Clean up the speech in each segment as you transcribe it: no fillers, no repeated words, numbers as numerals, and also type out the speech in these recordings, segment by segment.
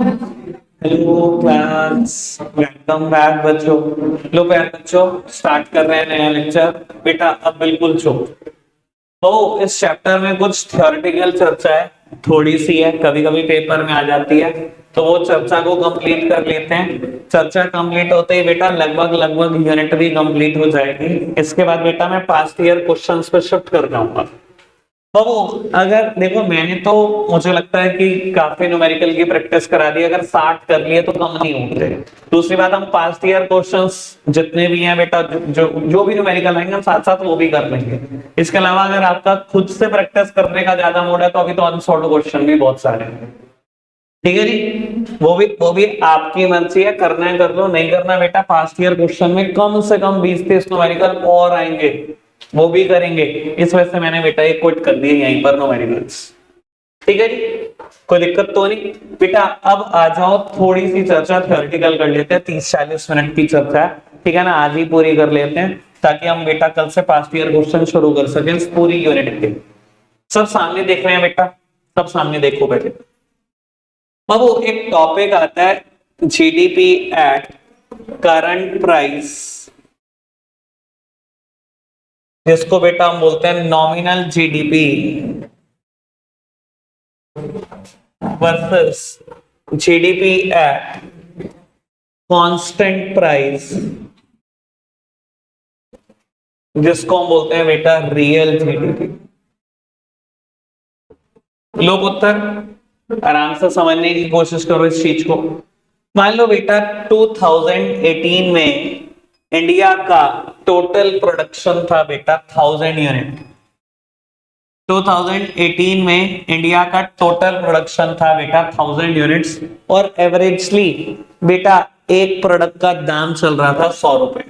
Hello class, welcome back बच्चों। लो प्यारे बच्चों, स्टार्ट कर रहे हैं नया लेक्चर। बेटा अब बिल्कुल चुप। तो इस चैप्टर में कुछ थ्योरेटिकल चर्चा है, थोड़ी सी है, कभी कभी पेपर में आ जाती है, तो वो चर्चा को कंप्लीट कर लेते हैं। चर्चा कंप्लीट होते ही बेटा लगभग लगभग यूनिट भी कंप्लीट हो जाएगी। इसके बाद बेटा मैं पास्ट ईयर क्वेश्चंस पे शिफ्ट कर जाऊंगा। तो अगर देखो, मैंने तो मुझे लगता है कि काफी न्यूमेरिकल की प्रैक्टिस करा दी। अगर 60 कर लिए तो कम नहीं होते। दूसरी बात, हम पास्ट ईयर क्वेश्चंस जितने भी हैं बेटा, जो भी न्यूमेरिकल आएंगे हम साथ साथ वो भी कर लेंगे। इसके अलावा अगर आपका खुद से प्रैक्टिस करने का ज्यादा मूड है तो अभी तो अनसॉल्व्ड क्वेश्चन भी बहुत सारे हैं। ठीक है जी, वो भी आपकी मर्जी है, करना है कर लो, नहीं करना बेटा पास्ट ईयर क्वेश्चन में कम से कम 20-30 न्यूमेरिकल और आएंगे, वो भी करेंगे। इस वजह से मैंने बेटा एक क्विट कर दिया यहीं पर न्यूमेरिकल्स। ठीक है जी, कोई दिक्कत तो नहीं बेटा। अब आ जाओ, थोड़ी सी चर्चा थ्योरेटिकल कर लेते हैं, 30-40 मिनट की चर्चा है, ठीक है ना, आज ही पूरी कर लेते हैं ताकि हम बेटा कल से पास्ट ईयर क्वेश्चन शुरू कर सकें पूरी यूनिट के। सब सामने देख रहे हैं बेटा, सब सामने देखो पहले। अब वो एक टॉपिक आता है जीडीपी एट करंट प्राइस, जिसको बेटा हम बोलते हैं nominal GDP versus GDP at constant price, जिसको हम बोलते हैं बेटा रियल जीडीपी। लोग उत्तर आराम से समझने की कोशिश करो इस चीज को। मान लो बेटा 2018 में इंडिया का टोटल प्रोडक्शन था बेटा 1000 यूनिट। 2018 में इंडिया का टोटल प्रोडक्शन था बेटा 1000 यूनिट्स, और एवरेजली बेटा एक प्रोडक्ट का दाम चल रहा था 100 रुपए।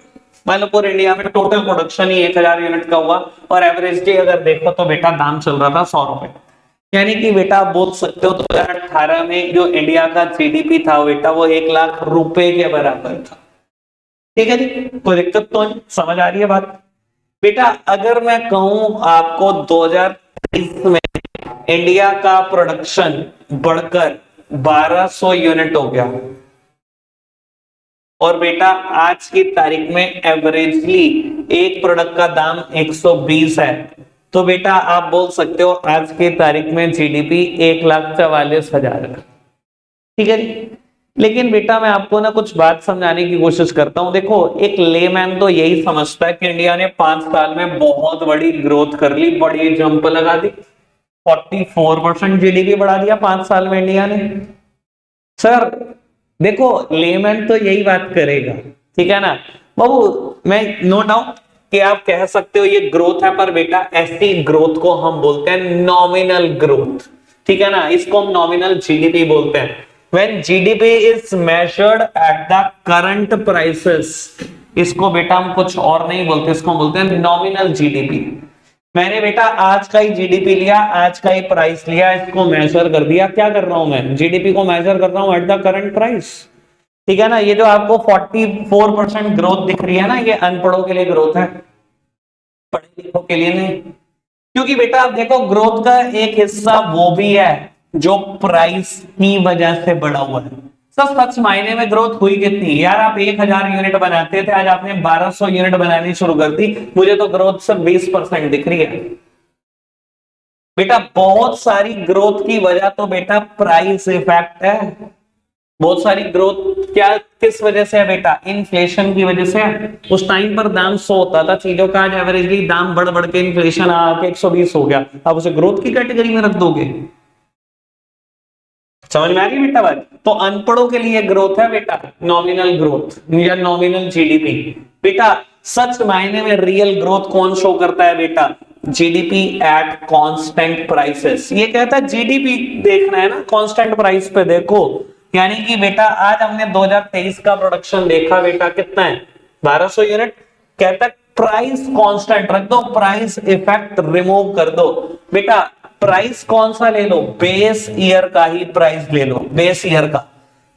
मान लो पूरे इंडिया में टोटल प्रोडक्शन ही 1000 यूनिट का हुआ और एवरेजली अगर देखो तो बेटा दाम चल रहा था 100 रुपए। यानी कि बेटा आप बोल सकते हो 2018 में जो इंडिया का जीडीपी था बेटा वो 1 लाख रुपए के बराबर था। ठीक है जी, कोई दिक्कत तो नहीं, समझ आ रही है बात बेटा। अगर मैं कहूं आपको 2023 में इंडिया का प्रोडक्शन बढ़कर 1200 यूनिट हो गया और बेटा आज की तारीख में एवरेजली एक प्रोडक्ट का दाम 120 है, तो बेटा आप बोल सकते हो आज की तारीख में जीडीपी 1,44,000 है। ठीक है जी, लेकिन बेटा मैं आपको ना कुछ बात समझाने की कोशिश करता हूं। देखो, एक लेमैन तो यही समझता है कि इंडिया ने 5 साल में बहुत बड़ी ग्रोथ कर ली, बड़ी जंप लगा दी, 44% जीडीपी बढ़ा दिया 5 साल में इंडिया ने। सर देखो, लेमैन तो यही बात करेगा, ठीक है ना बाबू। मैं नो डाउट कि आप कह सकते हो ये ग्रोथ है, पर बेटा ऐसी ग्रोथ को हम बोलते हैं नॉमिनल ग्रोथ। ठीक है ना, इसको हम नॉमिनल जीडीपी बोलते हैं। When GDP is measured at the current prices, इसको बेटा हम कुछ और नहीं बोलते, इसको हम बोलते हैं नॉमिनल जीडीपी। मैंने बेटा आज का ही जीडीपी लिया, आज का ही प्राइस लिया, इसको मेजर कर दिया। क्या कर रहा हूं मैं? जीडीपी को मेजर कर रहा हूं एट द करंट प्राइस। ठीक है ना, ये जो आपको 44% ग्रोथ दिख रही है ना, ये अनपढ़ों के लिए ग्रोथ है, पढ़े लिखों के लिए नहीं। क्योंकि बेटा आप देखो, ग्रोथ का एक हिस्सा वो भी है जो प्राइस की वजह से बढ़ा हुआ है। सब सच मायने में ग्रोथ हुई कितनी यार? आप 1000 यूनिट बनाते थे, आज आपने 1200 यूनिट बनानी शुरू कर दी, मुझे तो ग्रोथ सिर्फ 20% दिख रही है बेटा। बहुत सारी ग्रोथ की वजह तो बेटा प्राइस इफेक्ट है। बहुत सारी ग्रोथ क्या किस वजह से है बेटा? इन्फ्लेशन की वजह से है। उस टाइम पर दाम 100 होता था चीजों का, आज एवरेजली दाम बढ़ बढ़ के इन्फ्लेशन आके 120 हो गया। अब उसे ग्रोथ की कैटेगरी में रख दोगे? समझ में आ गई बेटा बात? तो अनपढ़ों के लिए ग्रोथ है बेटा नॉमिनल ग्रोथ या नॉमिनल जीडीपी। बेटा सच मायने में रियल ग्रोथ कौन शो करता है बेटा? GDP at constant prices. ये कहता है जीडीपी देखना है ना, कांस्टेंट प्राइस पे देखो। यानी कि बेटा आज हमने 2023 का प्रोडक्शन देखा बेटा, कितना है? 1200 यूनिट। कहता है प्राइस कांस्टेंट रख दो, प्राइस इफेक्ट रिमूव कर दो। बेटा प्राइस कौन सा ले लो? बेस ईयर का ही प्राइस ले लो, बेस ईयर का।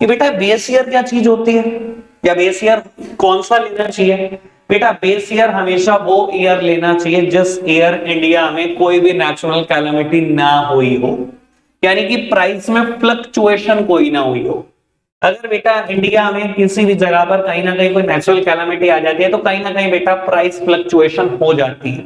ये बेटा बेस ईयर क्या चीज होती है, या बेस ईयर कौन सा लेना चाहिए? बेटा बेस ईयर हमेशा वो ईयर लेना चाहिए जिस ईयर इंडिया में कोई भी नेचुरल कैलामिटी ना हुई हो। यानी कि प्राइस में फ्लक्चुएशन कोई ना हुई हो। अगर बेटा इंडिया में किसी भी जगह पर कहीं ना कहीं कोई नेचुरल कैलामिटी आ जाती है तो कहीं ना कहीं बेटा प्राइस फ्लक्चुएशन हो जाती है।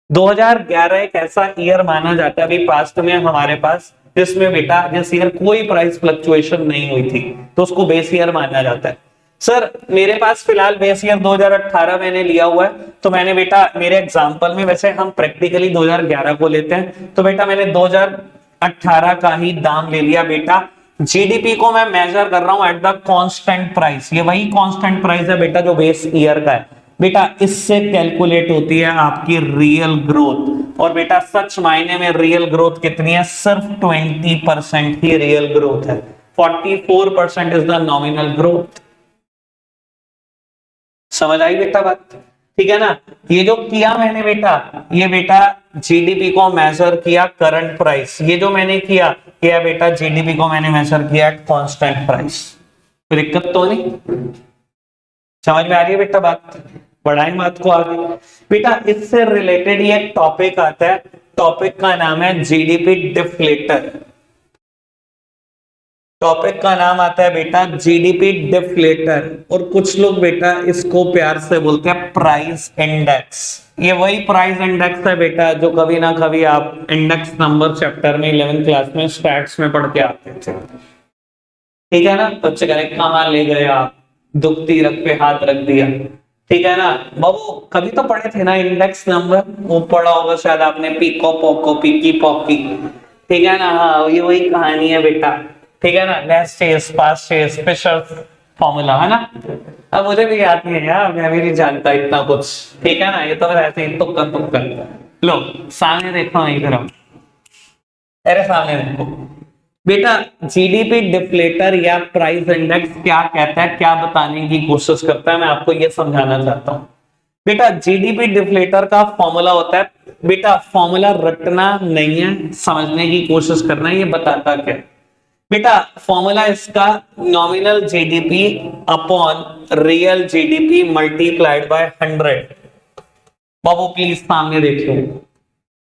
2011 एक ऐसा ईयर माना जाता है अभी पास्ट में हमारे पास जिसमें बेटा जिस ईयर कोई प्राइस फ्लक्चुएशन नहीं हुई थी, तो उसको बेस ईयर माना जाता है। सर मेरे पास फिलहाल बेस ईयर 2018 मैंने लिया हुआ है, तो मैंने बेटा मेरे एग्जांपल में, वैसे हम प्रैक्टिकली 2011 को लेते हैं, तो बेटा मैंने 2018 का ही दाम ले लिया बेटा। जीडीपी को मैं मेजर कर रहा हूं एट द कांस्टेंट प्राइस, ये वही कांस्टेंट प्राइस है बेटा जो बेस ईयर का है बेटा। इससे कैलकुलेट होती है आपकी रियल ग्रोथ, और बेटा सच मायने में रियल ग्रोथ कितनी है, सिर्फ 20% ही रियल ग्रोथ है, 44% इज द नॉमिनल ग्रोथ। समझ आई बेटा बात, ठीक है ना। ये जो किया मैंने बेटा, ये बेटा जीडीपी को मेजर किया करंट प्राइस, ये जो मैंने किया बेटा जीडीपी को मैंने मेजर किया कांस्टेंट प्राइस। कोई दिक्कत तो नहीं, समझ में आ रही है बेटा बात। बढ़ाएं बात को आगे बेटा। इससे रिलेटेड ये टॉपिक आता है, टॉपिक का नाम है जीडीपी डिफ्लेटर। टॉपिक का नाम आता है बेटा जीडीपी डिफ्लेटर, और कुछ लोग बेटा इसको प्यार से बोलते हैं प्राइस इंडेक्स। ये वही प्राइस इंडेक्स है बेटा जो कभी ना कभी आप इंडेक्स नंबर चैप्टर में 11th क्लास में स्टैट्स में पढ़ के आते थे, ठीक है ना। बच्चे कह रहे कहां ले गए आप, दुखती रख पे हाथ रख दिया, ठीक है ना। बाबू कभी तो पढ़े थे ना इंडेक्स नंबर, वो पढ़ा होगा शायद आपने, पीको पोको पीकी पॉकी, ठीक है ना। हाँ ये वही कहानी है बेटा, ठीक है ना। नेक्स्ट चेस पास चेस फिशर फॉर्मूला है ना। अब मुझे भी याद नहीं है यार, मैं भी नहीं जानता इतना कुछ, ठीक है ना। ये तो ऐसे ही तुक्का तुक्का। लो सामने देखो, नहीं करो, अरे सामने देखो बेटा। जीडीपी डिफ्लेटर या प्राइस इंडेक्स क्या कहता है, क्या बताने की कोशिश करता है, मैं आपको ये समझाना चाहता हूं बेटा। जीडीपी डिफ्लेटर का फॉर्मूला होता है बेटा, फॉर्मूला रटना नहीं है, समझने की कोशिश करना है। ये बताता क्या बेटा, फॉर्मूला इसका nominal GDP upon real GDP multiplied by 100। Babu please सामने देखिए,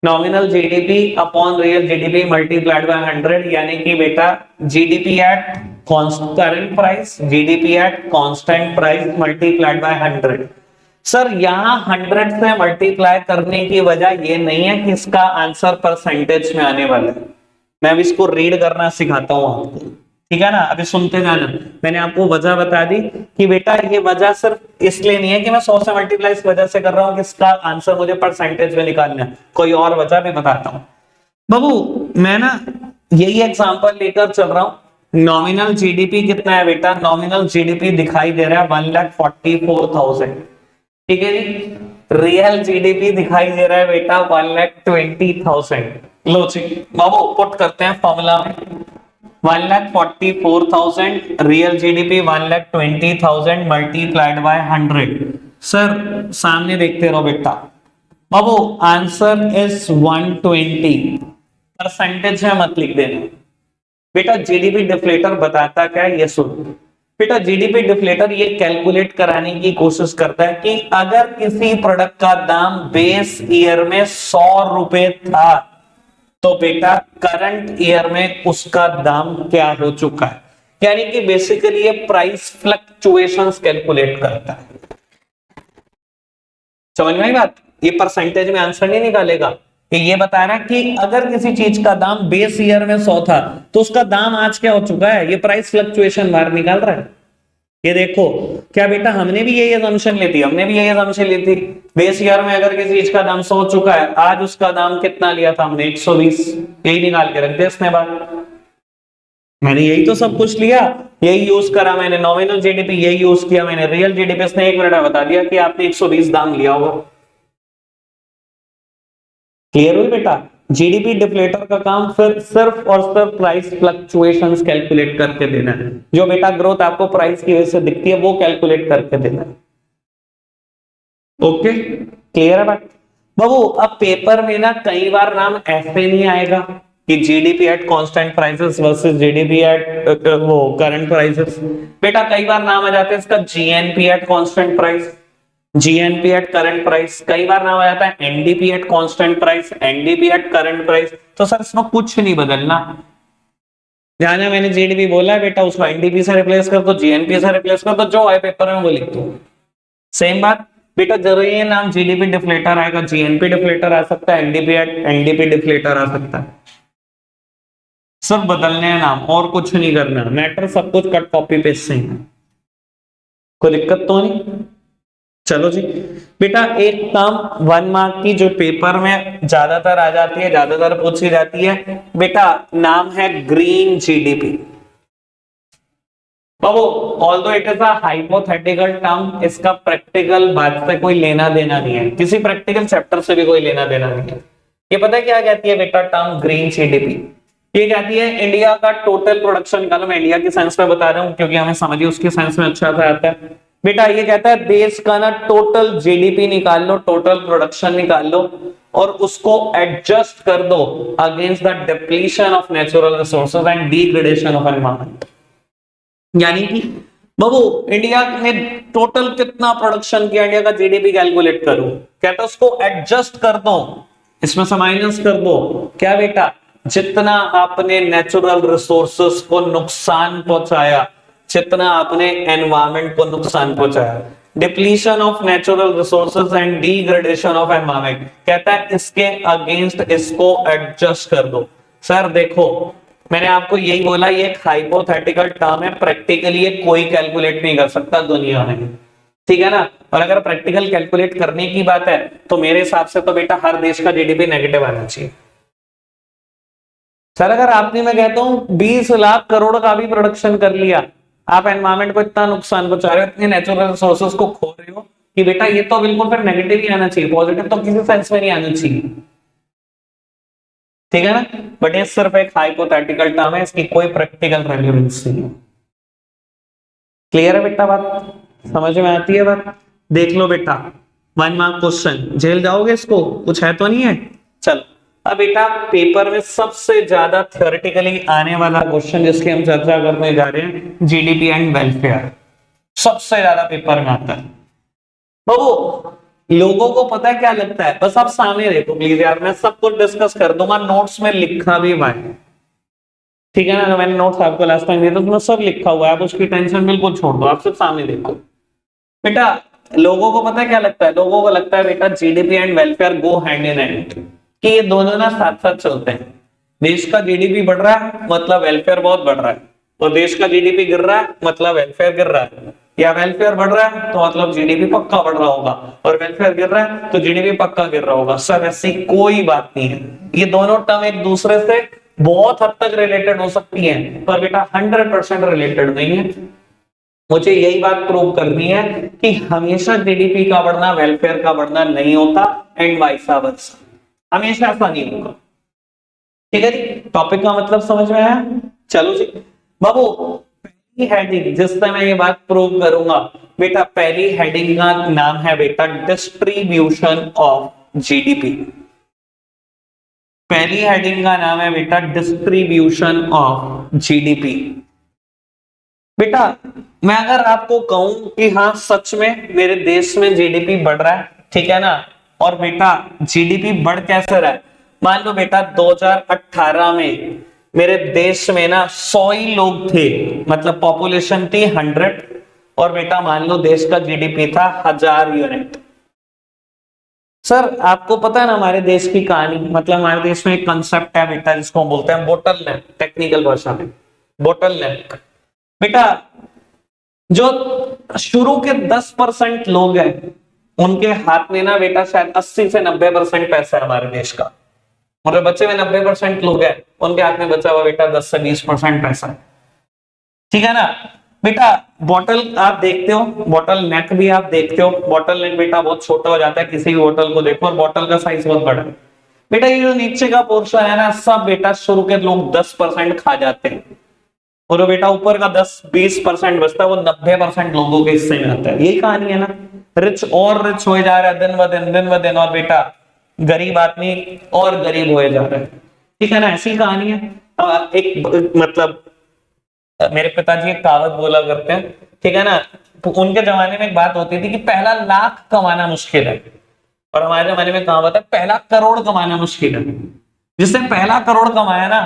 nominal GDP upon real GDP multiplied by 100, यानी कि बेटा GDP at current price, GDP at constant price multiplied by 100। Sir यहां 100 से मल्टीप्लाई करने की वजह ये नहीं है कि इसका आंसर परसेंटेज में आने वाला है, मैं अभी इसको रीड करना सिखाता हूं आपको, ठीक है ना। अभी सुनते जाना, मैंने आपको वजह बता दी कि बेटा ये वजह सिर्फ इसलिए नहीं है कि मैं 100 से मल्टीप्लाई इस वजह से कर रहा हूं कि इसका आंसर मुझे परसेंटेज में निकालना है, कोई और वजह भी बताता हूं। बाबू मैं ना यही एग्जांपल लेकर चल रहा हूं। नॉमिनल जीडीपी कितना है बेटा, नॉमिनल जीडीपी दिखाई दे रहा है 1,44,000, ठीक है जी। रियल जीडीपी दिखाई दे रहा है बेटा 1,20,000। लो जी बाबू पुट करते हैं फॉर्मूला में, 1,44,000 real GDP 1,20,000 multiplied by 100। Sir सामने देखते रहो बेटा, बाबू आंसर इज 120, परसेंटेज में मत लिख देना बेटा। जीडीपी डिफ्लेटर बताता क्या है ये सुन बेटा। जीडीपी डिफ्लेटर ये कैलकुलेट कराने की कोशिश करता है कि अगर किसी प्रोडक्ट का दाम बेस ईयर में 100 रुपए था तो बेटा करंट ईयर में उसका दाम क्या हो चुका है, यानी कि बेसिकली ये प्राइस फ्लक्चुएशंस कैलकुलेट करता है। समझ में आई बात। ये परसेंटेज में आंसर नहीं निकालेगा, ये बता रहा है कि अगर किसी चीज का दाम बेस ईयर में 100 था तो उसका दाम आज क्या हो चुका है, ये प्राइस फ्लक्चुएशन बाहर निकाल रहा है। ये देखो क्या बेटा, हमने भी यही असम्पशन ली थी, हमने भी यही असम्पशन ली थी। बेस ईयर में अगर किसी चीज का दाम 100 हो चुका है, आज उसका दाम कितना लिया था हमने, 120, यही निकाल के रख दिया इसने बात। मैंने यही तो सब कुछ लिया, यही यूज करा मैंने, नॉमिनल जीडीपी यही यूज किया मैंने, रियल जीडीपी इसने 1 मिनट में बता दिया कि आपने 120 दाम लिया होगा। क्लियर हुई बेटा। जीडीपी डिफ्लेटर का काम फिर सिर्फ और सिर्फ प्राइस फ्लक्चुएशंस कैलकुलेट करके देना है, जो बेटा ग्रोथ आपको प्राइस की वजह से दिखती है वो कैलकुलेट करके देना है। ओके क्लियर है बात। बाबू अब पेपर में ना कई बार नाम ऐसे नहीं आएगा कि GDP at constant prices versus GDP at वो करंट प्राइसेस। बेटा कई बार नाम आ जाते हैं इसका GNP at constant price, GNP at current price, कई बार नाम आ जाता है NDP at constant price, NDP at current price. तो सर इसमें कुछ नहीं बदलना, जहां जहां मैंने जीडीपी बोला है बेटा उसको एनडीपी से रिप्लेस कर दो, जीएनपी से रिप्लेस कर दो, जो आए पेपर में वो लिख दो। सेम बात बेटा, जरूरी है नाम जीडीपी डिफ्लेटर आएगा, जीएनपी डिफ्लेटर आ सकता है, एनडीपी डिफ्लेटर आ सकता है। सब बदलने हैं नाम, और कुछ नहीं करना, मैटर सब कुछ कट कॉपी पेस्ट से है, कोई दिक्कत तो नहीं। चलो जी बेटा, एक टर्म 1 मार्क की जो पेपर में ज्यादातर आ जाती है, ज्यादातर पूछी जाती है बेटा, नाम है green GDP. Babu although it is a hypothetical term, इसका प्रैक्टिकल बात से कोई लेना देना नहीं है, किसी प्रैक्टिकल चैप्टर से भी कोई लेना देना नहीं है। ये पता है क्या कहती है बेटा टर्म ग्रीन जीडीपी? ये कहती है इंडिया का टोटल प्रोडक्शन निकालो, मैं इंडिया की साइंस में बता रहा हूं क्योंकि हमें समझिए उसकी साइंस में अच्छा सा आता है बेटा। ये कहता है देश का ना टोटल जीडीपी निकाल लो, टोटल प्रोडक्शन निकाल लो और उसको एडजस्ट कर दो against the depletion of natural resources and degradation of environment. यानी कि बाबू इंडिया ने टोटल कितना प्रोडक्शन किया, इंडिया का जीडीपी कैलकुलेट करो, कहता है उसको एडजस्ट कर दो, इसमें से माइनस कर दो क्या बेटा, जितना आपने नेचुरल रिसोर्सेस को नुकसान पहुंचाया, जितना आपने एनवायरमेंट को नुकसान पहुंचाया, depletion of natural resources and degradation of environment, कहता है इसके अगेंस्ट इसको एडजस्ट कर दो। सर देखो मैंने आपको यही बोला, ये एक हाइपोथेटिकल टर्म है, प्रैक्टिकली ये कोई कैलकुलेट नहीं कर सकता दुनिया में, ठीक है ना। और अगर प्रैक्टिकल कैलकुलेट करने की बात है तो मेरे हिसाब से तो बेटा हर देश का जीडीपी नेगेटिव आना चाहिए। सर अगर आपने, मैं कहता हूं 20 लाख करोड़ का भी प्रोडक्शन कर लिया, आप एनवायरमेंट को इतना नुकसान पहुंचा रहे हो, इतने नेचुरल रिसोर्सेज को खो रहे हो कि बेटा ये तो बिल्कुल फिर नेगेटिव ही आना चाहिए, पॉजिटिव तो किसी सेंस में नहीं आना चाहिए, ठीक है ना। बट ये सिर्फ एक हाइपोथेटिकल टर्म है, इसकी कोई प्रैक्टिकल रेलेवेंस नहीं है। क्लियर है बेटा बात, समझ में आती है बात? देख लो बेटा 1 मार्क क्वेश्चन, झेल जाओगे इसको, कुछ है तो नहीं है। चलो अब बेटा पेपर में सबसे ज्यादा थ्योरेटिकली आने वाला क्वेश्चन जिसकी हम चर्चा करने जा रहे हैं, जीडीपी एंड वेलफेयर, सबसे ज्यादा पेपर में आता है। बाबू लोगों को पता है क्या लगता है, बस आप सामने देखो प्लीज यार, मैं सब कुछ डिस्कस कर दूंगा, नोट्स में लिखा भी हुआ है, ठीक है ना। मैंने नोट्स आपको लास्ट टाइम दिया था उसमें सब लिखा हुआ है, आप उसकी टेंशन बिल्कुल छोड़ दो, आप सिर्फ सामने देखो बेटा। लोगों को पता है क्या लगता है, लोगों को लगता है बेटा GDP and welfare go hand in hand, कि ये दोनों ना साथ साथ चलते हैं। देश का जीडीपी बढ़ रहा है मतलब वेलफेयर बहुत बढ़ रहा है, और देश का जीडीपी गिर रहा है मतलब वेलफेयर गिर रहा है, या वेलफेयर बढ़ रहा है तो मतलब जीडीपी पक्का बढ़ रहा होगा, और वेलफेयर गिर रहा है तो जीडीपी पक्का गिर रहा होगा। सर ऐसी कोई बात नहीं है, ये दोनों टर्म एक दूसरे से बहुत हद तक रिलेटेड हो सकती हैं, पर बेटा 100% रिलेटेड नहीं है। मुझे यही बात प्रूव करनी है कि हमेशा जीडीपी का बढ़ना वेलफेयर का बढ़ना नहीं होता, एंड वाइस वर्सा, हमेशा ऐसा नहीं होगा, ठीक है जी। टॉपिक का मतलब समझ में आया? चलो जी बाबू, पहली हेडिंग जिससे मैं ये बात प्रूव करूंगा बेटा, पहली हेडिंग का नाम है बेटा डिस्ट्रीब्यूशन ऑफ जीडीपी। पहली हेडिंग का नाम है बेटा डिस्ट्रीब्यूशन ऑफ जीडीपी। बेटा मैं अगर आपको कहूं कि हाँ सच में मेरे देश में जीडीपी बढ़ रहा है, ठीक है ना, और बेटा जीडीपी बढ़ कैसे रहा है, मान लो बेटा 2018 में मेरे देश में ना 100 ही लोग थे, मतलब पॉपुलेशन थी 100, और बेटा मान लो देश का जीडीपी था 1000 यूनिट। सर आपको पता है ना हमारे देश की कहानी, मतलब हमारे देश में एक कंसेप्ट है बेटा जिसको बोलते हैं बोटल नेक, टेक्निकल भाषा में बोटल नेक। बेटा जो शुरू के 10% लोग हैं उनके हाथ में ना बेटा शायद 80 से 90% पैसा है हमारे देश का, और बच्चे में 90% लोग हैं उनके हाथ में बचा हुआ बेटा 10 से 20% पैसा है, ठीक है ना। बेटा बॉटल आप देखते हो, बॉटल नेक भी आप देखते हो, बॉटल नेक बेटा बहुत छोटा हो जाता है, किसी भी बॉटल को देखो और बॉटल का साइज बहुत बड़ा है। बेटा ये जो नीचे का पोर्शन है ना, सब बेटा शुरू के लोग 10% खा जाते हैं, और बेटा ऊपर का 10-20% बचता है, वो 90% लोगों के हिस्से में आता है। यही कहानी है ना, रिच और रिच हो जा रहा है दिन ब दिन, और बेटा गरीब आदमी और गरीब हो जा रहा है, ठीक है ना, ऐसी कहानी है। एक मतलब मेरे पिताजी एक कहावत बोला करते हैं, ठीक है ना, तो उनके जमाने में एक बात होती थी कि पहला लाख कमाना मुश्किल है, और हमारे जमाने में कहावत है पहला करोड़ कमाना मुश्किल है। जिसने पहला करोड़ कमाया ना,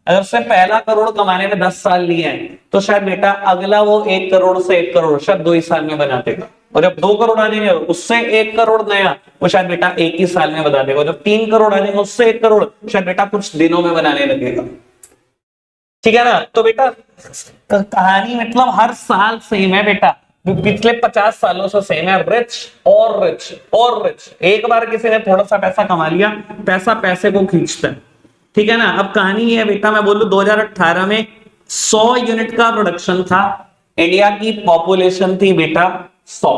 अगर उसने पहला करोड़ कमाने में 10 साल लिए हैं, तो शायद बेटा अगला वो 1 करोड़ से 1 करोड़ शायद 2 ही साल में बना देगा, और जब 2 करोड़ आ जाएंगे उससे 1 करोड़ नया वो शायद बेटा 1 ही साल में बना देगा, जब 3 करोड़ आ जाएंगे उससे 1 करोड़ शायद बेटा कुछ दिनों में बनाने लगेगा। ठीक है ना, तो बेटा कहानी मतलब हर साल सेम है बेटा, पिछले 50 सालों से सेम है, रिच और रिच और रिच। एक बार किसी ने थोड़ा सा पैसा कमा लिया, पैसा पैसे को खींचता है। ठीक है ना, अब कहानी ये है बेटा, मैं बोलूं 2018 में 100 यूनिट का प्रोडक्शन था, इंडिया की पॉपुलेशन थी बेटा 100।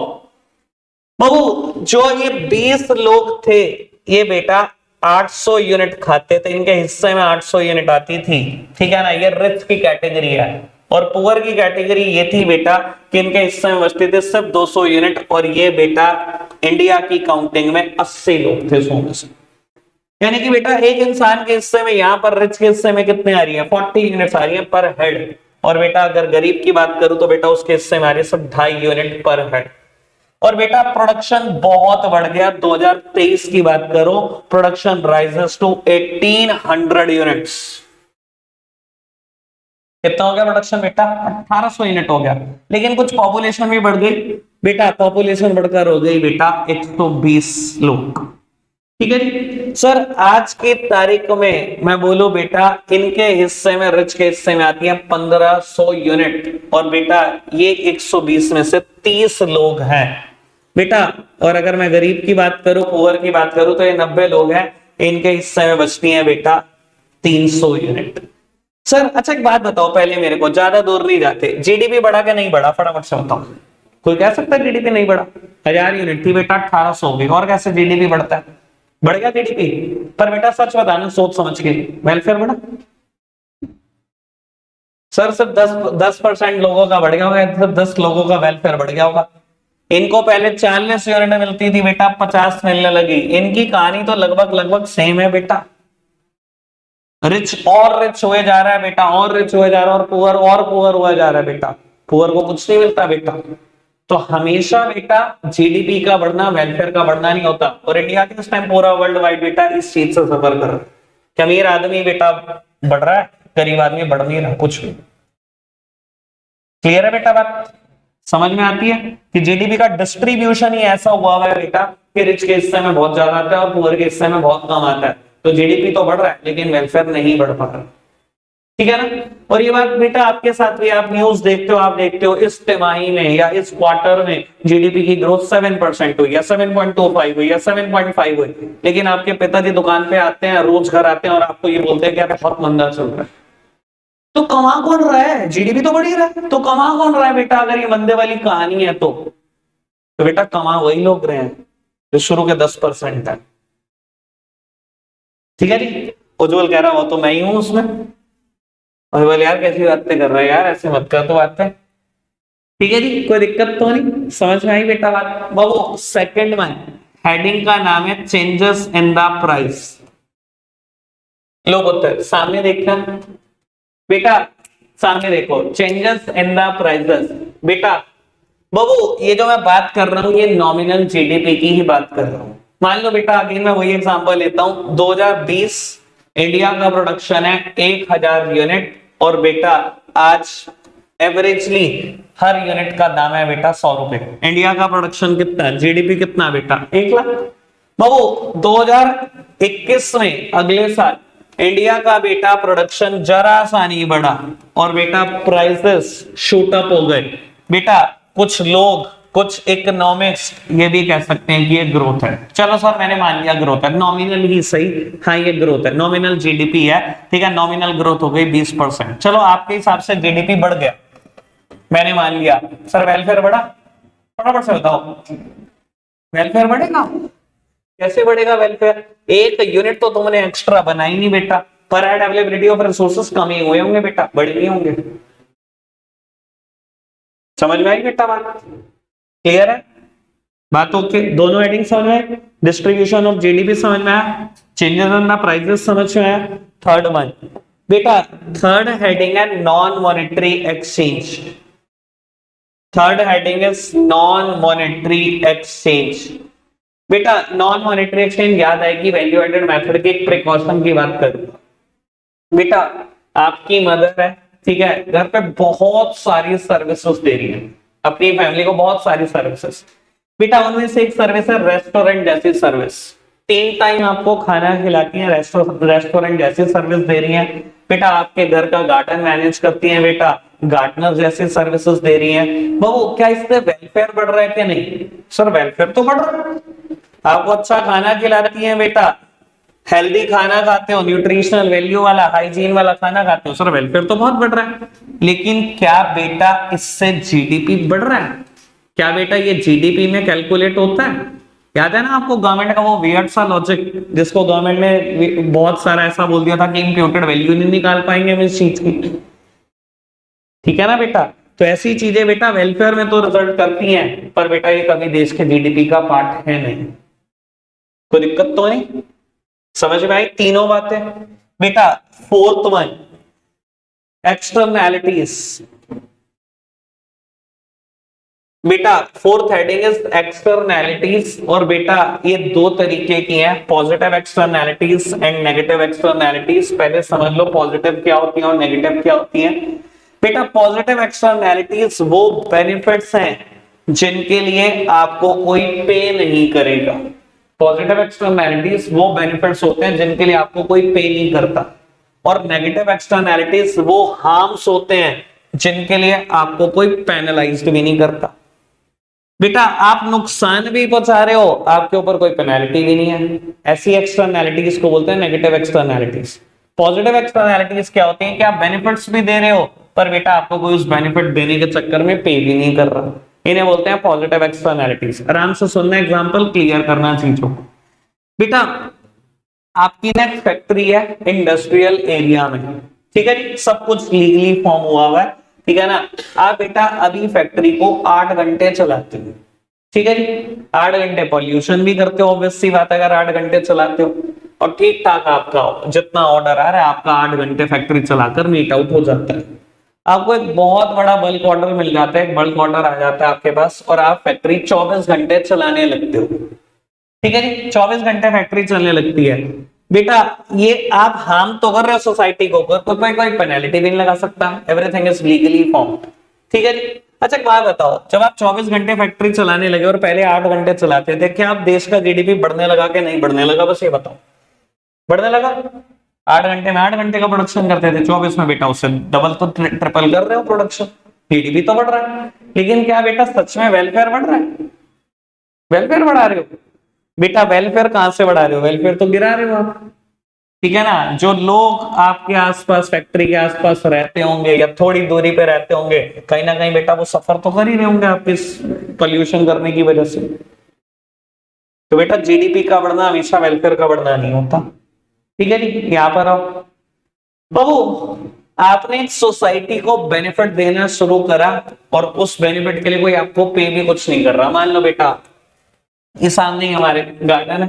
बाबू जो ये 20 लोग थे, ये बेटा 800 यूनिट खाते थे, इनके हिस्से में 800 यूनिट आती थी। ठीक है ना, ये रिच की कैटेगरी है, और पुअर की कैटेगरी ये थी बेटा कि इनके हिस्से में बचते थे सिर्फ 200 यूनिट, और ये बेटा इंडिया की काउंटिंग में 80 लोग थे 100 में से। यानी कि बेटा एक इंसान के हिस्से में, यहां पर रिच के हिस्से में कितने आ रही है, 40 यूनिट आ रही है पर हेड, और बेटा अगर गरीब की बात करूं तो बेटा उसके हिस्से में आ रही है सिर्फ 2.5 यूनिट पर हेड। और बेटा प्रोडक्शन बहुत बढ़ गया, 2023 की बात करो, प्रोडक्शन राइजेस टू 1800 यूनिट्स। कितना हो गया प्रोडक्शन बेटा, 1800 यूनिट हो गया। लेकिन कुछ पॉपुलेशन भी बढ़ गई बेटा, पॉपुलेशन बढ़कर हो गई बेटा 120 लोग। ठीक है जी सर, आज की तारीख में मैं बोलूं बेटा, इनके हिस्से में, रिच के हिस्से में आती है 1500 यूनिट, और बेटा ये 120 में से 30 लोग हैं बेटा। और अगर मैं गरीब की बात करूं, पुअर की बात करूं, तो ये 90 लोग हैं, इनके हिस्से में बचती है बेटा 300 यूनिट। सर अच्छा एक बात बताओ पहले मेरे को, ज्यादा दूर नहीं जाते, जीडीपी बढ़ा के नहीं बढ़ा, फटाफट से बताओ। कोई कह सकता है जीडीपी नहीं बढ़ा? 1000 यूनिट थी बेटा, 1800 हो गई, और कैसे जीडीपी बढ़ता है? बढ़ गया जीडीपी, पर बेटा सच बताना सोच समझ के, वेलफेयर बढ़ा? सर सिर्फ 10% लोगों का बढ़ गया होगा, सिर्फ 10 लोगों का वेलफेयर बढ़ गया होगा। इनको पहले 40 यूनिट मिलती थी बेटा, 50 मिलने लगी। इनकी कहानी तो लगभग लगभग सेम है बेटा, रिच और रिच हुए जा रहा है बेटा, और रिच हुए जा रहा है, और पुअर हुआ जा रहा है बेटा, पुअर को कुछ नहीं मिलता बेटा। तो हमेशा बेटा जीडीपी का बढ़ना वेलफेयर का बढ़ना नहीं होता, और इंडिया के इस टाइम पूरा वर्ल्ड वाइड बेटा इस चीज से सफर कर रहा है कि अमीर आदमी बेटा बढ़ रहा है, गरीब आदमी बढ़ नहीं रहा कुछ भी। क्लियर है बेटा बात, समझ में आती है कि जीडीपी का डिस्ट्रीब्यूशन ही ऐसा हुआ है बेटा कि रिच के हिस्से में बहुत ज्यादा आता है और पुअर के हिस्से में बहुत कम आता है। तो जीडीपी तो बढ़ रहा है लेकिन वेलफेयर नहीं बढ़ पा रहा। ठीक है ना, और ये बात बेटा आपके साथ भी, आप न्यूज देखते हो, आप देखते हो इस तिमाही में या इस क्वार्टर में जीडीपी की ग्रोथ 7% हुई, या 7.25 हुई, या 7.5 हुई, लेकिन आपके पिताजी दुकान पे आते हैं, रोज घर आते हैं और आपको ये बोलते हैं कि बहुत मंदा चल रहा है। तो कमा कौन रहा है? जीडीपी तो बढ़ ही रहा है, तो कमा कौन रहा है बेटा? अगर ये मंदे वाली कहानी है तो बेटा कमा वही लोग रहे हैं जो शुरू के 10% है। ठीक है जी, उज्जवल कह रहा हो तो मैं ही हूं उसमें। और बोले यार कैसी बातें कर रहा है यार, ऐसे मत कर तो बातें। ठीक है जी, कोई दिक्कत तो नहीं, समझ में आई बेटा बात? बाबू सेकंड में हेडिंग का नाम है चेंजेस इन द प्राइस। लो पुत्र सामने देखना बेटा, सामने देखो, चेंजेस इन द प्राइसेस। बेटा बाबू ये जो मैं बात कर रहा हूं, ये नॉमिनल जीडीपी की ही बात कर रहा हूं। मान लो बेटा अगेन मैं वही एग्जांपल लेता हूं, 2020 इंडिया का प्रोडक्शन है 1000 यूनिट, और बेटा आज एवरेजली हर यूनिट का दाम है बेटा 100 रुपए। इंडिया का प्रोडक्शन कितना है, जीडीपी कितना बेटा 1 लाख। बाबू 2021 में अगले साल इंडिया का बेटा प्रोडक्शन जरा सा नहीं बढ़ा, और बेटा प्राइसेस शूट अप हो गए बेटा। कुछ लोग, कुछ इकोनॉमिक्स ये भी कह सकते हैं कि ये ग्रोथ है। चलो सर मैंने मान लिया ग्रोथ है, नॉमिनल ही सही, हाँ ये ग्रोथ है, नॉमिनल जीडीपी है, ठीक है, नॉमिनल ग्रोथ हो गई 20%। चलो आपके हिसाब से जीडीपी बढ़ गया, मैंने मान लिया। सर वेलफेयर बढ़ा? फटाफट से बताओ, वेलफेयर बढ़ेगा? कैसे बढ़ेगा वेलफेयर? 1 यूनिट तो तुमने एक्स्ट्रा बनाई नहीं बेटा, पर हेड अवेलेबिलिटी ऑफ रिसोर्सेस कम ही हुए होंगे बेटा, बढ़े नहीं होंगे। समझ में आई बेटा बात? क्लियर है बात? ओके, दोनों हेडिंग समझ में, डिस्ट्रीब्यूशन ऑफ जीडीपी समझ में आया, चेंजेस इन द प्राइसेस समझ में आया। थर्ड वन बेटा थर्ड हेडिंग है non monetary exchange. Third heading is non monetary exchange. बेटा नॉन मॉनेटरी एक्सचेंज याद आएगी वैल्यू एडेड मेथड के एक प्रिकॉशन की बात करूंगा। बेटा आपकी मदर है, ठीक है, घर पे बहुत सारी सर्विसेज दे रही है अपनी फैमिली को, बहुत सारी सर्विसेज। बेटा उनमें से एक सर्विस है रेस्टोरेंट जैसी सर्विस। 3 टाइम आपको खाना खिलाती है, रेस्टोरेंट जैसी सर्विस दे रही है। बेटा आपके घर का गार्डन मैनेज करती है, बेटा गार्डनर जैसी सर्विसेज दे रही है। बहू क्या इससे वेलफेयर बढ़ रहा है कि नहीं? सर वेलफेयर तो बढ़ रहा है। आपको अच्छा खाना खिलाती है, बेटा हेल्दी खाना खाते हो, न्यूट्रिशनल वैल्यू वाला हाइजीन वाला खाना खाते हो, सर वेलफेयर तो बहुत बढ़ रहा है। लेकिन क्या बेटा इससे जीडीपी बढ़ रहा है? क्या बेटा ये जीडीपी में कैलकुलेट होता है? याद है ना आपको गवर्नमेंट का वो वियर्ड सा लॉजिक, जिसको गवर्नमेंट ने बहुत सारा ऐसा बोल दिया था कि इंप्यूटेड वैल्यू नहीं निकाल पाएंगे हम इस चीज की। ठीक है ना बेटा? तो ऐसी चीजें बेटा वेलफेयर में तो रिजल्ट करती हैं, पर बेटा ये कभी देश के जीडीपी का पार्ट है नहीं। कोई दिक्कत तो नहीं? समझ में आई तीनों बातें? बेटा फोर्थ वन एक्सटर्नैलिटीज। बेटा फोर्थ हेडिंग इज एक्सटर्नैलिटीज, और बेटा ये दो तरीके की हैं, positive externalities and negative externalities. पहले समझ लो पॉजिटिव क्या होती है और नेगेटिव क्या होती है। बेटा पॉजिटिव एक्सटर्नैलिटीज वो बेनिफिट्स हैं जिनके लिए आपको कोई पे नहीं करेगा। पॉजिटिव एक्सटर्नैलिटीज वो बेनिफिट्स होते हैं जिनके लिए आपको कोई पे नहीं करता, और नेगेटिव एक्सटर्नैलिटीज वो हार्म्स होते हैं जिनके लिए आपको कोई पेनलाइज्ड भी नहीं करता। बेटा आप नुकसान भी पहुंचा रहे हो, आपके ऊपर कोई पेनल्टी भी नहीं है। ऐसी एक्सटर्नैलिटीज को बोलते हैं नेगेटिव एक्सटर्नैलिटीज। पॉजिटिव एक्सटर्नैलिटीज क्या होती हैं कि आप बेनिफिट्स भी दे रहे हो, पर बेटा आपको कोई उस बेनिफिट देने के चक्कर में पे भी नहीं कर रहा। इन्हें बोलते हैं पॉजिटिव एक्सटर्नैलिटीज। आराम से सुनना, एग्जांपल क्लियर करना चीजों को। बेटा आपकी ना फैक्ट्री है इंडस्ट्रियल एरिया में, ठीक है जी, सब कुछ लीगली फॉर्म हुआ है, ठीक है ना। आप बेटा अभी फैक्ट्री को 8 घंटे चलाते हो, ठीक है जी। 8 घंटे पॉल्यूशन भी करते हो, ऑब्वियस सी बात है अगर 8 घंटे चलाते हो, और ठीक ठाक आपका जितना ऑर्डर आ रहा है आपका 8 घंटे फैक्ट्री चलाकर मीट आउट हो जाता है। आपको एक बहुत बड़ा बल्क ऑर्डर मिल जाता है, एक बल्क ऑर्डर आ जाता है आपके पास, और आप फैक्ट्री 24 घंटे चलाने लगते हो, ठीक है जी। 24 घंटे फैक्ट्री चलने लगती है। बेटा ये आप हार्म तो कर रहे हो सोसाइटी को, कोई कोई पेनल्टी भी नहीं लगा सकता, एवरीथिंग इज लीगली फॉर्म, ठीक है जी। अच्छा एक बात बताओ, जब आप 24 घंटे फैक्ट्री चलाने लगे और पहले 8 घंटे चलाते थे, क्या आप देश का जीडीपी बढ़ने लगा कि नहीं बढ़ने लगा? बस ये बताओ। बढ़ने लगा। 8 घंटे में 8 घंटे का प्रोडक्शन करते थे, 24 में बेटा उससे डबल तो ट्रिपल कर रहे हो प्रोडक्शन, जीडीपी तो बढ़ रहा है। लेकिन क्या बेटा सच में वेलफेयर बढ़ रहा है? वेलफेयर बढ़ा रहे हो? बेटा वेलफेयर कहां से बढ़ा रहे हो? वेलफेयर तो गिरा रहे हो आप, ठीक है ना। जो लोग आपके आसपास फैक्ट्री के आसपास रहते होंगे या थोड़ी दूरी पे रहते होंगे, कहीं ना कहीं बेटा वो सफर तो कर ही रहे होंगे आपके इस पोल्यूशन करने की वजह से। तो बेटा जीडीपी का बढ़ना हमेशा वेलफेयर का बढ़ना नहीं होता, ठीक है जी। यहां पर आओ बाबू, आपने सोसाइटी को बेनिफिट देना शुरू करा, और उस बेनिफिट के लिए कोई आपको पे भी कुछ नहीं कर रहा। मान लो बेटा ये सामने ही हमारे गार्डन है,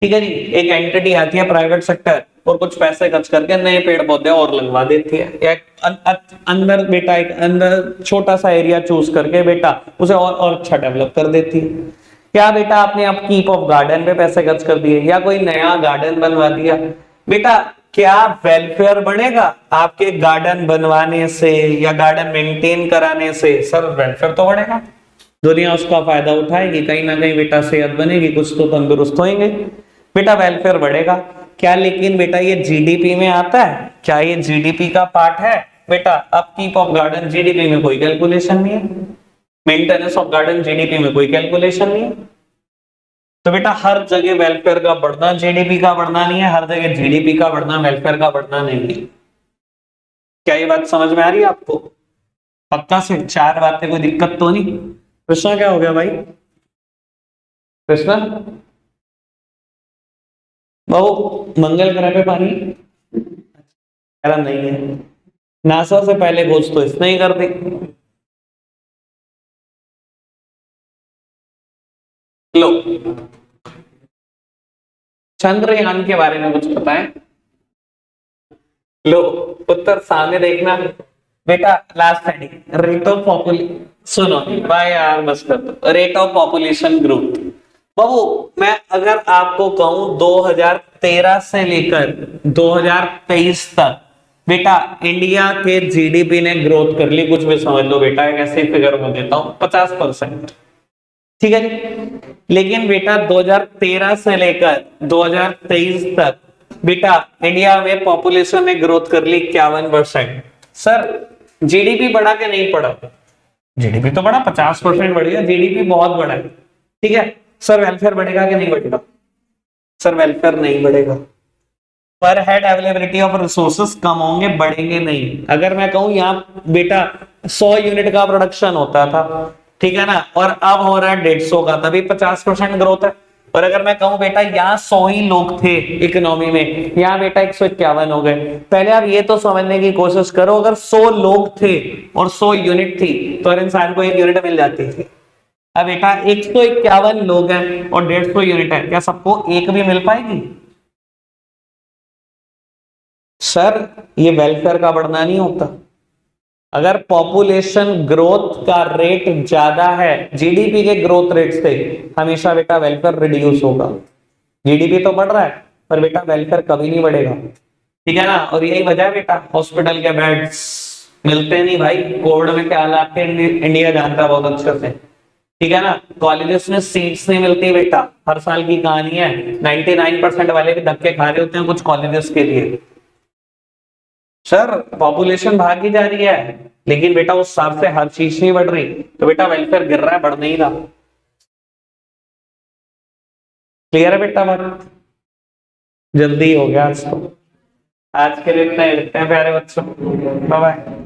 ठीक है जी, एक एंटिटी आती है प्राइवेट सेक्टर और कुछ पैसे खर्च करके नए पेड़ पौधे और लगवा देती है, या अंदर बेटा एक अंदर छोटा सा एरिया चूज करके बेटा उसे और अच्छा डेवलप कर देती है। क्या बेटा आपने आप कीप ऑफ गार्डन पे पैसे खर्च कर दिए या कोई नया गार्डन बनवा दिया, बेटा क्या वेलफेयर बढ़ेगा आपके गार्डन बनवाने से या गार्डन मेंटेन कराने से? सर वेलफेयर तो बढ़ेगा, दुनिया उसका फायदा उठाएगी, कहीं ना कहीं बेटा सेहत बनेगी, कुछ तो तंदुरुस्त होंगे, बेटा वेलफेयर बढ़ेगा। क्या लेकिन बेटा ये जीडीपी में आता है? क्या ये जीडीपी का पार्ट है? बेटा अपकीप ऑफ गार्डन जीडीपी में कोई कैलकुलेशन नहीं है, मेंटेनेंस ऑफ गार्डन जीडीपी में कोई कैलकुलेशन नहीं है। तो बेटा हर जगह वेलफेयर का बढ़ना जीडीपी का बढ़ना नहीं है, हर जगह जीडीपी का बढ़ना वेलफेयर का बढ़ना नहीं है। क्या ये बात समझ में आ रही है आपको? पक्का से 4 बातें, कोई दिक्कत तो नहीं? कृष्णा क्या हो गया भाई? कृष्णा बहु मंगल ग्रह पे पानी नहीं है, नासा से पहले खोज तो इसने ही कर दी। लो चंद्रयान के बारे में कुछ पता है? लो उत्तर सामने देखना बेटा। Last heading rate of population, सुनो भाई यार बस कर दो। Rate of population growth. बाबू मैं अगर आपको कहूं 2013 से लेकर 2023 तक बेटा इंडिया के जीडीपी ने ग्रोथ कर ली, कुछ भी समझ लो बेटा, एक ऐसे फिगर में देता हूं 50%, ठीक है जी। लेकिन बेटा 2013 से लेकर 2023 तक बेटा इंडिया में पॉपुलेशन ने ग्रोथ कर ली 51%। सर जीडीपी बढ़ा के नहीं पड़ा? जीडीपी तो बढ़ा, 50% बढ़ गया, जीडीपी बहुत बड़ा है, ठीक है। सर वेलफेयर बढ़ेगा कि नहीं बढ़ेगा? सर वेलफेयर नहीं बढ़ेगा। पर हेड अवेलेबिलिटी ऑफ रिसोर्सेस कम होंगे, बढ़ेंगे नहीं। अगर मैं कहूं यहाँ बेटा 100 यूनिट का प्रोडक्शन होता था, ठीक है ना, और अब हो रहा है 150 का, तभी 50% ग्रोथ है। और अगर मैं कहूं बेटा यहाँ 100 ही लोग थे इकोनॉमी में, यहाँ बेटा 151 हो गए। पहले आप ये तो समझने की कोशिश करो, अगर 100 लोग थे और 100 यूनिट थी तो हर इंसान को 1 यूनिट मिल जाती थी। अब बेटा 151 लोग हैं और 150 यूनिट है, क्या सबको एक भी मिल पाएगी? सर ये वेलफेयर का बढ़ना नहीं होता। अगर पॉपुलेशन ग्रोथ का रेट ज्यादा है जीडीपी के ग्रोथ रेट से, हमेशा बेटा वेलफेयर रिड्यूस होगा। जीडीपी तो बढ़ रहा है पर बेटा वेलफेयर कभी नहीं बढ़ेगा, ठीक है ना। और यही वजह है बेटा हॉस्पिटल के बेड्स मिलते नहीं भाई। कोविड में क्या हालात थे इंडिया जानता है बहुत अच्छे से, ठीक है ना। कॉलेजेस में सीट्स नहीं मिलती बेटा, हर साल की कहानी है। 99% वाले भी धक्के खा रहे होते हैं कुछ कॉलेजेस के लिए। सर पॉपुलेशन भागी जा रही है लेकिन बेटा उस हिसाब से हर चीज नहीं बढ़ रही, तो बेटा वेलफेयर गिर रहा है, बढ़ नहीं रहा। क्लियर है बेटा बात? जल्दी हो गया आज तो। आज के लिए इतना ही रखते हैं प्यारे बच्चों, बाय बाय।